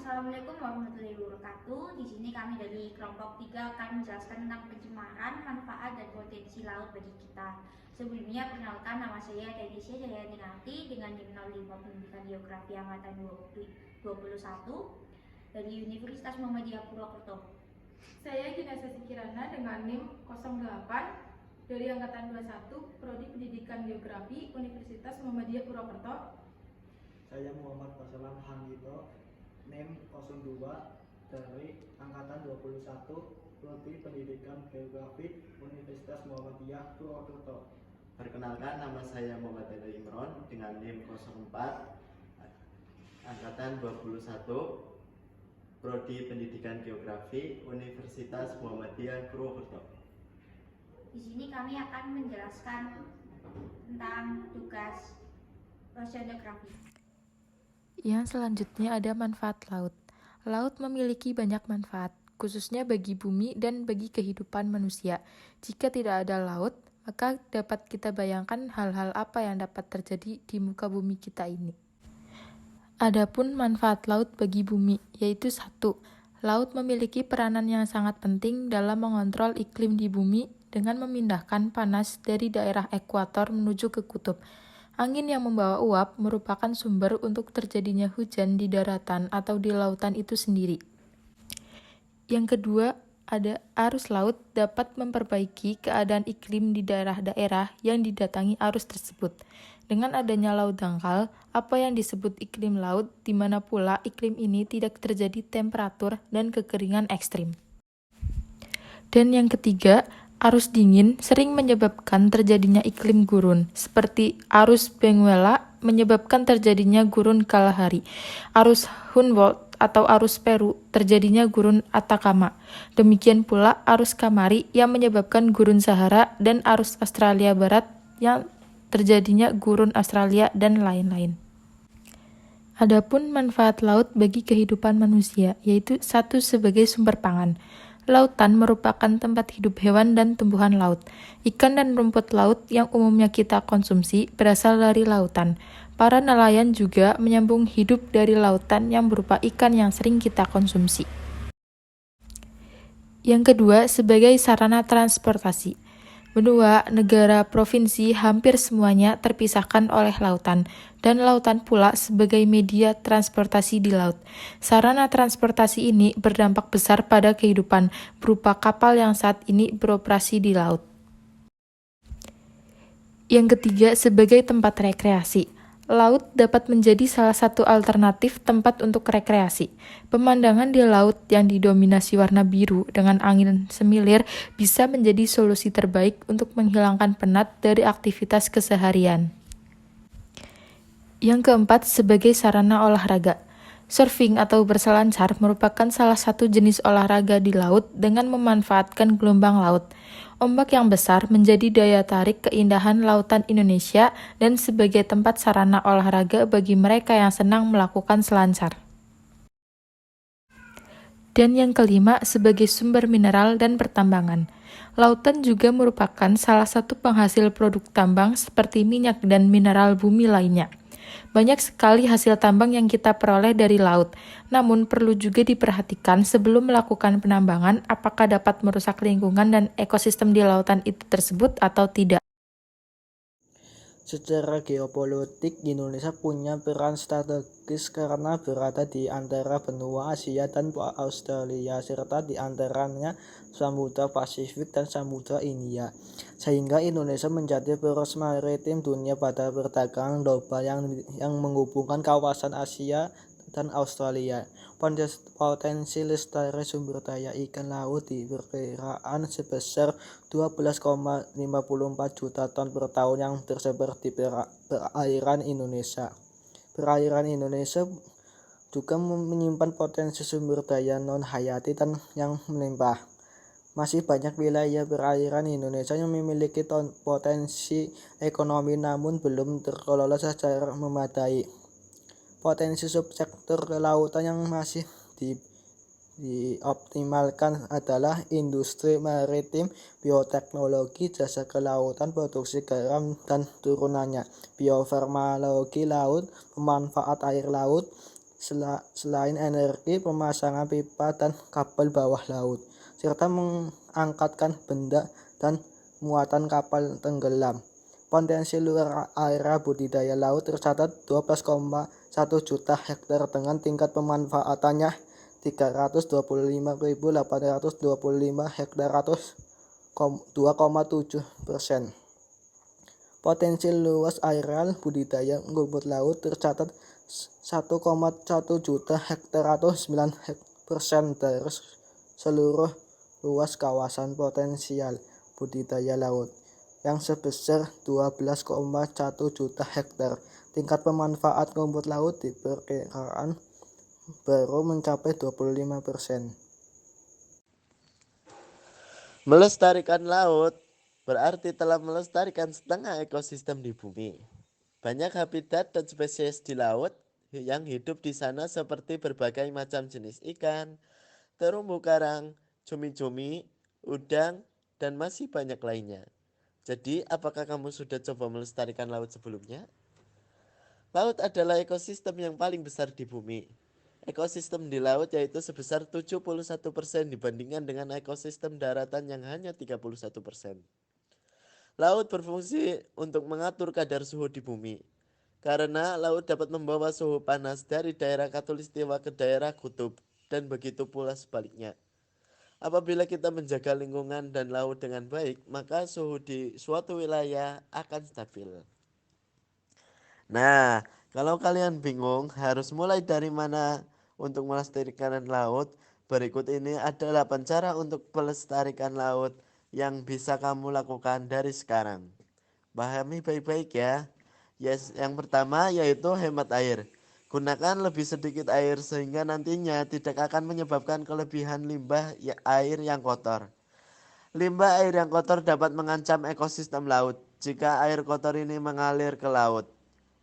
Assalamualaikum warahmatullahi wabarakatuh. Di sini kami dari kelompok 3 akan menjelaskan tentang pencemaran, manfaat, dan potensi laut bagi kita. Sebelumnya, perkenalkan, nama saya Tedisya Jayanti dengan NIM 05 Pendidikan Geografi Angkatan 2021 dari Universitas Muhammadiyah Purwokerto. Saya Gina Kirana dengan NIM 08 dari Angkatan 21 Prodi Pendidikan Geografi Universitas Muhammadiyah Purwokerto. Saya Muhammad Fasalam Hangito, NIM 02 dari Angkatan 21 Prodi Pendidikan Geografi Universitas Muhammadiyah Purwokerto. Perkenalkan, nama saya Muhammad Edi Imron dengan NIM 04 Angkatan 21 Prodi Pendidikan Geografi Universitas Muhammadiyah Purwokerto. Di sini kami akan menjelaskan tentang tugas oceanografi. Yang selanjutnya ada manfaat laut. Laut memiliki banyak manfaat, khususnya bagi bumi dan bagi kehidupan manusia. Jika tidak ada laut, maka dapat kita bayangkan hal-hal apa yang dapat terjadi di muka bumi kita ini. Adapun manfaat laut bagi bumi, yaitu 1. Laut memiliki peranan yang sangat penting dalam mengontrol iklim di bumi dengan memindahkan panas dari daerah ekuator menuju ke kutub. Angin yang membawa uap merupakan sumber untuk terjadinya hujan di daratan atau di lautan itu sendiri. Yang kedua, ada arus laut dapat memperbaiki keadaan iklim di daerah-daerah yang didatangi arus tersebut. Dengan adanya laut dangkal, apa yang disebut iklim laut, di mana pula iklim ini tidak terjadi temperatur dan kekeringan ekstrim. Dan yang ketiga, arus dingin sering menyebabkan terjadinya iklim gurun, seperti arus Benguela menyebabkan terjadinya gurun Kalahari, arus Humboldt atau arus Peru terjadinya gurun Atacama. Demikian pula arus Kamari yang menyebabkan gurun Sahara dan arus Australia Barat yang terjadinya gurun Australia dan lain-lain. Adapun manfaat laut bagi kehidupan manusia, yaitu 1. Sebagai sumber pangan. Lautan merupakan tempat hidup hewan dan tumbuhan laut. Ikan dan rumput laut yang umumnya kita konsumsi berasal dari lautan. Para nelayan juga menyambung hidup dari lautan yang berupa ikan yang sering kita konsumsi. Yang kedua, sebagai sarana transportasi. Benua, negara, provinsi hampir semuanya terpisahkan oleh lautan, dan lautan pula sebagai media transportasi di laut. Sarana transportasi ini berdampak besar pada kehidupan, berupa kapal yang saat ini beroperasi di laut. Yang ketiga, sebagai tempat rekreasi. Laut dapat menjadi salah satu alternatif tempat untuk rekreasi. Pemandangan di laut yang didominasi warna biru dengan angin semilir bisa menjadi solusi terbaik untuk menghilangkan penat dari aktivitas keseharian. Yang keempat, sebagai sarana olahraga. Surfing atau berselancar merupakan salah satu jenis olahraga di laut dengan memanfaatkan gelombang laut. Ombak yang besar menjadi daya tarik keindahan lautan Indonesia dan sebagai tempat sarana olahraga bagi mereka yang senang melakukan selancar. Dan yang kelima, sebagai sumber mineral dan pertambangan. Lautan juga merupakan salah satu penghasil produk tambang seperti minyak dan mineral bumi lainnya. Banyak sekali hasil tambang yang kita peroleh dari laut, namun perlu juga diperhatikan sebelum melakukan penambangan apakah dapat merusak lingkungan dan ekosistem di lautan itu tersebut atau tidak. Secara geopolitik, Indonesia punya peran strategis karena berada di antara benua Asia dan Australia, serta di antaranya Samudra Pasifik dan Samudra Hindia. Sehingga Indonesia menjadi poros maritim dunia pada perdagangan global yang menghubungkan kawasan Asia dan Australia. Potensi lestari sumber daya ikan laut diperkirakan sebesar 12,54 juta ton per tahun yang tersebar di perairan Indonesia. Perairan Indonesia juga menyimpan potensi sumber daya non-hayati dan yang melimpah. Masih banyak wilayah perairan Indonesia yang memiliki potensi ekonomi namun belum terkelola secara memadai. Potensi subsektor kelautan yang masih dioptimalkan adalah industri maritim, bioteknologi, jasa kelautan, produksi garam dan turunannya, biofarmakologi laut, pemanfaat air laut, selain energi pemasangan pipa dan kabel bawah laut, serta mengangkatkan benda dan muatan kapal tenggelam. Potensi luar area budidaya laut tercatat 12,1 juta hektar dengan tingkat pemanfaatannya 325.825 hektar atau 2,7%. Potensi luas areal budidaya rumput laut tercatat 1,1 juta hektar atau 9% dari seluruh luas kawasan potensial budidaya laut yang sebesar 12,1 juta hektar. Tingkat pemanfaat rumput laut diperkirakan baru mencapai 25%. Melestarikan laut berarti telah melestarikan setengah ekosistem di bumi. Banyak habitat dan spesies di laut yang hidup di sana seperti berbagai macam jenis ikan, terumbu karang, cumi-cumi, udang, dan masih banyak lainnya. Jadi, apakah kamu sudah coba melestarikan laut sebelumnya? Laut adalah ekosistem yang paling besar di bumi. Ekosistem di laut yaitu sebesar 71% dibandingkan dengan ekosistem daratan yang hanya 31%. Laut berfungsi untuk mengatur kadar suhu di bumi. Karena laut dapat membawa suhu panas dari daerah khatulistiwa ke daerah kutub dan begitu pula sebaliknya. Apabila kita menjaga lingkungan dan laut dengan baik, maka suhu di suatu wilayah akan stabil. Nah, kalau kalian bingung harus mulai dari mana untuk melestarikan laut, berikut ini ada 8 cara untuk melestarikan laut yang bisa kamu lakukan dari sekarang. Pahami baik-baik ya. Yang pertama yaitu hemat air. Gunakan lebih sedikit air sehingga nantinya tidak akan menyebabkan kelebihan limbah air yang kotor. Limbah air yang kotor dapat mengancam ekosistem laut jika air kotor ini mengalir ke laut.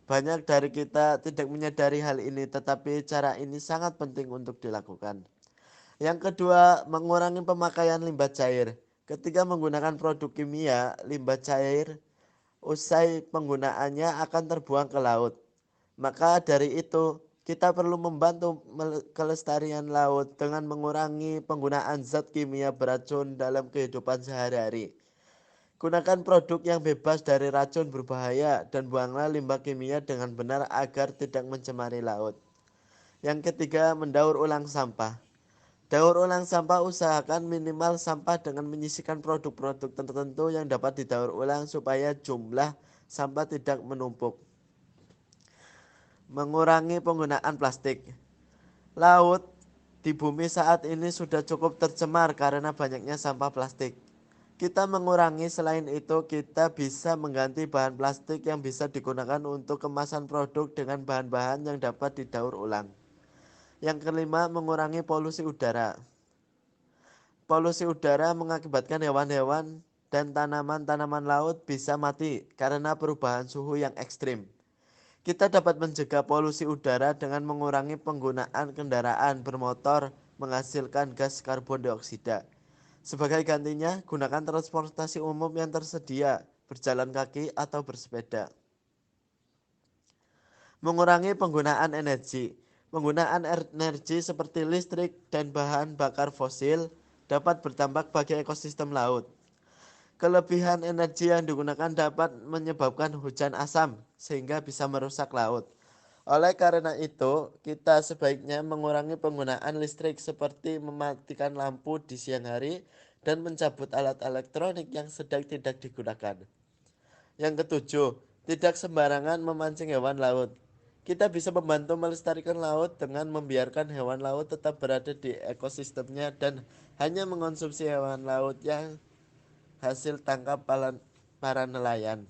Banyak dari kita tidak menyadari hal ini, tetapi cara ini sangat penting untuk dilakukan. Yang kedua, mengurangi pemakaian limbah cair. Ketika menggunakan produk kimia, limbah cair usai penggunaannya akan terbuang ke laut. Maka dari itu, kita perlu membantu kelestarian laut dengan mengurangi penggunaan zat kimia beracun dalam kehidupan sehari-hari. Gunakan produk yang bebas dari racun berbahaya dan buanglah limbah kimia dengan benar agar tidak mencemari laut. Yang ketiga, mendaur ulang sampah. Daur ulang sampah usahakan minimal sampah dengan menyisihkan produk-produk tertentu yang dapat didaur ulang supaya jumlah sampah tidak menumpuk. Mengurangi penggunaan plastik. Laut di bumi saat ini sudah cukup tercemar karena banyaknya sampah plastik. Kita mengurangi, selain itu kita bisa mengganti bahan plastik yang bisa digunakan untuk kemasan produk dengan bahan-bahan yang dapat didaur ulang. Yang kelima, mengurangi polusi udara. Polusi udara mengakibatkan hewan-hewan dan tanaman-tanaman laut bisa mati karena perubahan suhu yang ekstrim. Kita dapat mencegah polusi udara dengan mengurangi penggunaan kendaraan bermotor menghasilkan gas karbon dioksida. Sebagai gantinya, gunakan transportasi umum yang tersedia, berjalan kaki atau bersepeda. Mengurangi penggunaan energi. Penggunaan energi seperti listrik dan bahan bakar fosil dapat berdampak bagi ekosistem laut. Kelebihan energi yang digunakan dapat menyebabkan hujan asam sehingga bisa merusak laut. Oleh karena itu, kita sebaiknya mengurangi penggunaan listrik seperti mematikan lampu di siang hari dan mencabut alat elektronik yang sedang tidak digunakan. Yang ketujuh, tidak sembarangan memancing hewan laut. Kita bisa membantu melestarikan laut dengan membiarkan hewan laut tetap berada di ekosistemnya dan hanya mengonsumsi hewan laut yang hasil tangkap para nelayan.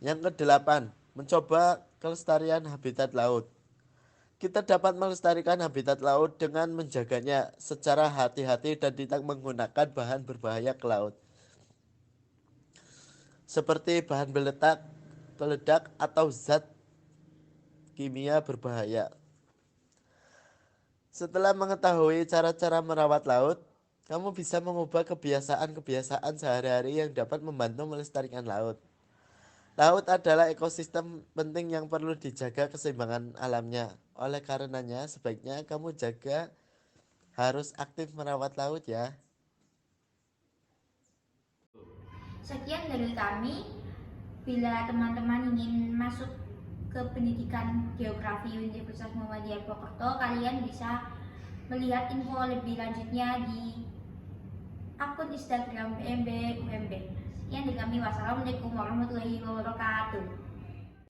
Yang kedelapan, mencoba kelestarian habitat laut. Kita dapat melestarikan habitat laut dengan menjaganya secara hati-hati dan tidak menggunakan bahan berbahaya ke laut, seperti bahan peledak atau zat kimia berbahaya. Setelah mengetahui cara-cara merawat laut, kamu bisa mengubah kebiasaan-kebiasaan sehari-hari yang dapat membantu melestarikan laut. Laut adalah ekosistem penting yang perlu dijaga keseimbangan alamnya. Oleh karenanya, sebaiknya kamu harus aktif merawat laut ya. Sekian dari kami. Bila teman-teman ingin masuk ke pendidikan geografi Universitas Muhammadiyah Purwokerto, kalian bisa melihat info lebih lanjutnya di akun Instagram BMB UMB. Sekian dari kami. Wassalamualaikum warahmatullahi wabarakatuh.